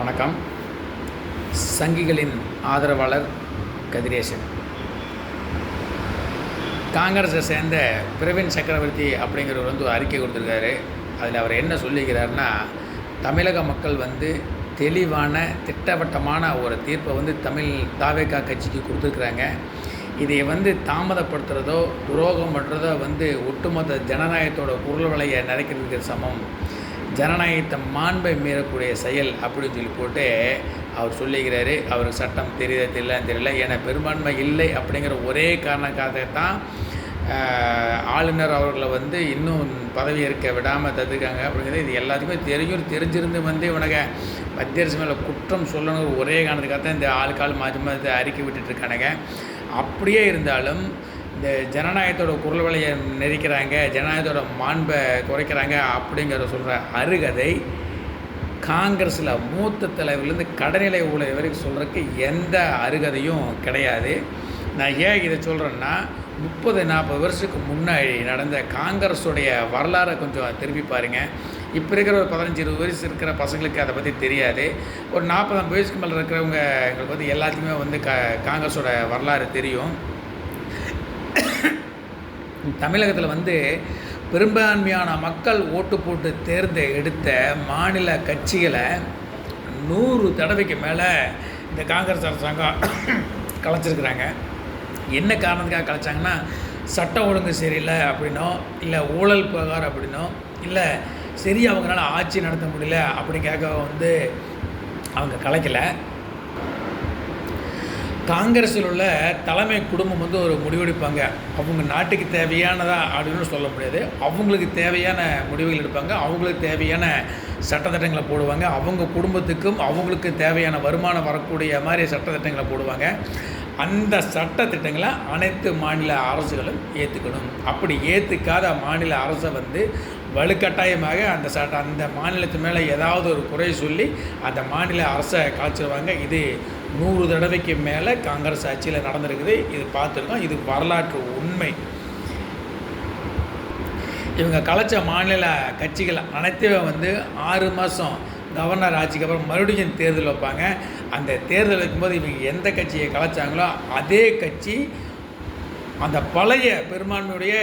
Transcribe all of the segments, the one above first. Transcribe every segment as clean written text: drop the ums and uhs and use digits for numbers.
வணக்கம். சங்கிகளின் ஆதரவாளர் கதிரேசன். காங்கிரஸை சேர்ந்த பிரவீன் சக்கரவர்த்தி அப்படிங்கிறவர் ஒரு அறிக்கை கொடுத்துருக்காரு. அதில் அவர் என்ன சொல்லிக்கிறாருன்னா, தமிழக மக்கள் தெளிவான திட்டவட்டமான ஒரு தீர்ப்பை தாவேகா கட்சிக்கு கொடுத்துருக்குறாங்க. இதை தாமதப்படுத்துகிறதோ துரோகம் பண்ணுறதோ ஒட்டுமொத்த ஜனநாயகத்தோட குரல் வலையை நிறைக்கிறதுக்கு சமம், ஜனநாயகத்தை மாண்பை மீறக்கூடிய செயல் அப்படின்னு சொல்லி போட்டு அவர் சொல்லிக்கிறாரு. அவருக்கு சட்டம் தெரியல. ஏன்னா பெரும்பான்மை இல்லை அப்படிங்கிற ஒரே காரணக்காகத்தான் ஆளுநர் அவர்களை இன்னும் பதவி ஏற்க விடாமல் தடுக்காங்க அப்படிங்கிறது இது எல்லாத்துக்குமே தெரிஞ்சிருந்து இவனுங்க மத்திய அரசு மேலே குற்றம் சொல்லணும் ஒரே காரணத்துக்காக தான் இந்த ஆளுக்கால் மாற்றி அறிக்கை விட்டுட்டுருக்கானுங்க. அப்படியே இருந்தாலும் இந்த ஜனநாயகத்தோட குரல் வலையை நெரிக்கிறாங்க, ஜனநாயகத்தோட மாண்பை குறைக்கிறாங்க அப்படிங்கிற சொல்கிற அருகதை காங்கிரஸில் மூத்த தலைவர்லேருந்து கடைநிலை ஊழியர் வரைக்கும் சொல்கிறதுக்கு எந்த அருகதையும் கிடையாது. நான் ஏன் இதை சொல்கிறேன்னா, 30-40 வருஷத்துக்கு முன்னாடி நடந்த காங்கிரஸுடைய வரலாறை கொஞ்சம் திரும்பி பாருங்கள். இப்போ இருக்கிற ஒரு 15-20 வயசு இருக்கிற பசங்களுக்கு அதை பற்றி தெரியாது. ஒரு 40-50 வயசுக்கு மேலே இருக்கிறவங்க எங்களுக்கு எல்லாத்துக்குமே காங்கிரஸோட வரலாறு தெரியும். தமிழகத்தில் பெரும்பான்மையான மக்கள் ஓட்டு போட்டு எடுத்த மாநில கட்சிகளை 100 தடவைக்கு மேலே இந்த காங்கிரஸ் அரசாங்கம் கலைச்சிருக்கிறாங்க. என்ன காரணத்துக்காக கலைச்சாங்கன்னா, சட்டம் ஒழுங்கு சரியில்லை அப்படின்னோ, இல்லை ஊழல் புகார் அப்படின்னோ, இல்லை சரியாக அவங்களால ஆட்சி நடத்த முடியல அப்படிக்காக அவங்க கலைக்கலை. காங்கிரஸில் உள்ள தலைமை குடும்பம் ஒரு முடிவெடுப்பாங்க. அவங்க நாட்டுக்கு தேவையானதா அப்படின்னு சொல்ல முடியாது. அவங்களுக்கு தேவையான முடிவுகள் எடுப்பாங்க, அவங்களுக்கு தேவையான சட்டத்திட்டங்களை போடுவாங்க, அவங்க குடும்பத்துக்கும் அவங்களுக்கு தேவையான வருமானம் வரக்கூடிய மாதிரி சட்டத்திட்டங்களை போடுவாங்க. அந்த சட்டத்திட்டங்களை அனைத்து மாநில அரசுகளும் ஏற்றுக்கணும். அப்படி ஏற்றுக்காத மாநில அரசை வலுக்கட்டாயமாக அந்த மாநிலத்து மேலே ஏதாவது ஒரு குறை சொல்லி அந்த மாநில அரசை காய்ச்சிடுவாங்க. இது 100 தடவைக்கு மேலே காங்கிரஸ் ஆட்சியில் நடந்திருக்குது. இது பார்த்துருக்கோம். இது வரலாற்று உண்மை. இவங்க கலைச்ச மாநில கட்சிகள் அனைத்துமே 6 மாதம் கவர்னர் ஆட்சிக்கு அப்புறம் மறுபடியும் தேர்தல் வைப்பாங்க. அந்த தேர்தல் வைக்கும்போது இவங்க எந்த கட்சியை கலைச்சாங்களோ அதே கட்சி அந்த பழைய பெரும்பான்மையுடைய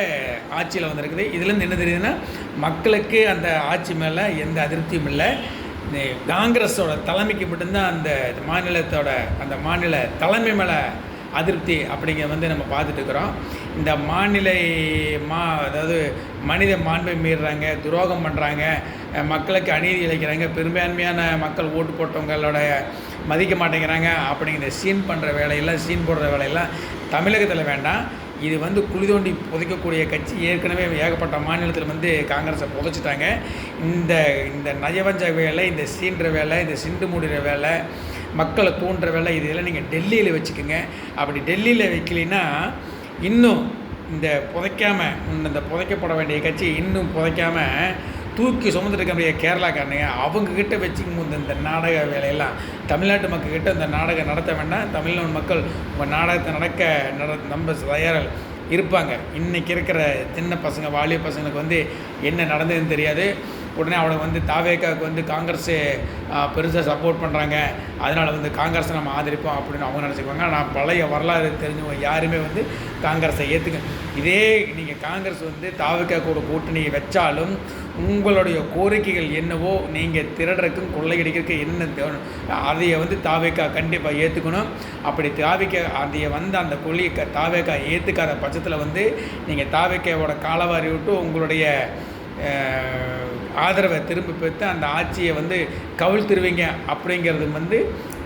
ஆட்சியில் வந்திருக்குது. இதுலேருந்து என்ன தெரியுதுன்னா, மக்களுக்கு அந்த ஆட்சி மேலே எந்த அதிருப்தியும் இல்லை. காங்கிரஸோட தலைமைக்கு மட்டும்தான் அந்த மாநில தலைமை மேலே அதிருப்தி அப்படிங்கிற நம்ம பார்த்துட்டு இருக்கிறோம். இந்த அதாவது மனித மாண்பை மீறுறாங்க, துரோகம் பண்ணுறாங்க, மக்களுக்கு அநீதி இழைக்கிறாங்க, பெரும்பான்மையான மக்கள் ஓட்டு போட்டவங்களோட மதிக்க மாட்டேங்கிறாங்க அப்படிங்கிற சீன் போடுற வேலையெல்லாம் தமிழகத்தில் வேண்டாம். இது குழி தோண்டி புதைக்கக்கூடிய கட்சி. ஏற்கனவே ஏகப்பட்ட மாநிலத்தில் காங்கிரஸை புதைச்சிட்டாங்க. இந்த நயவஞ்ச வேலை, இந்த சீன்ற வேலை, இந்த சிண்டு மூடுற வேலை, மக்களை தூண்டுற வேலை, இதெல்லாம் நீங்கள் டெல்லியில் வச்சுக்கோங்க. அப்படி டெல்லியில் வைக்கலைன்னா இன்னும் இந்த புதைக்கப்பட வேண்டிய கட்சி இன்னும் புதைக்காமல் தூக்கி சுமந்துட்டு இருக்க கேரளாக்காரனுங்க அவங்கக்கிட்ட வச்சுக்கும் இந்த நாடக வேலையெல்லாம் தமிழ்நாட்டு மக்கள்கிட்ட இந்த நாடகம் நடத்த வேண்டாம். தமிழ்நாடு மக்கள் உங்கள் நாடகத்தை நம்ப தயாரில் இருப்பாங்க. இன்றைக்கி இருக்கிற சின்ன பசங்க, வாலிய பசங்களுக்கு என்ன நடந்ததுன்னு தெரியாது. உடனே அவனை தாவேகாவுக்கு காங்கிரஸு பெருசாக சப்போர்ட் பண்ணுறாங்க, அதனால் காங்கிரஸை நம்ம ஆதரிப்போம் அப்படின்னு அவங்க நினச்சிக்குவாங்க. ஆனால் பழைய வரலாறு தெரிஞ்சவங்க யாருமே காங்கிரஸை ஏற்றுக்க. இதே நீங்கள் காங்கிரஸ் தாவேகா கூட கூட்டணியை வச்சாலும் உங்களுடைய கோரிக்கைகள் என்னவோ, நீங்கள் திருடுறதுக்கும் கொள்ளையடிக்கிறதுக்கு என்ன அதையை தாவேகா கண்டிப்பாக ஏற்றுக்கணும். அப்படி அதையை அந்த கொள்கையை தாவேகா ஏற்றுக்காத பட்சத்தில் நீங்கள் தாவேகாவோட காலவாரி விட்டு உங்களுடைய ஆதரவை திரும்ப பெற்று அந்த ஆட்சியை கவிழ்த்துருவீங்க அப்படிங்கிறது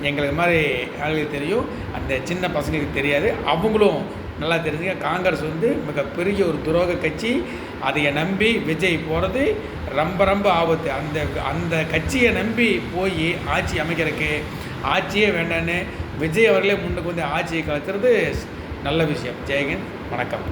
எங்களுக்கு மாதிரி ஆளுகளுக்கு தெரியும். அந்த சின்ன பசங்களுக்கு தெரியாது. அவங்களும் நல்லா தெரிஞ்சுங்க. காங்கிரஸ் மிகப்பெரிய ஒரு துரோக கட்சி. அதையை நம்பி விஜய் போகிறது ரொம்ப ஆபத்து. அந்த கட்சியை நம்பி போய் ஆட்சி அமைக்கிறதுக்கு ஆட்சியே வேண்டான்னு விஜய் அவர்களே முன்னுக்கு ஆட்சியை கலைக்கிறது நல்ல விஷயம். ஜெயஹிந்த், வணக்கம்.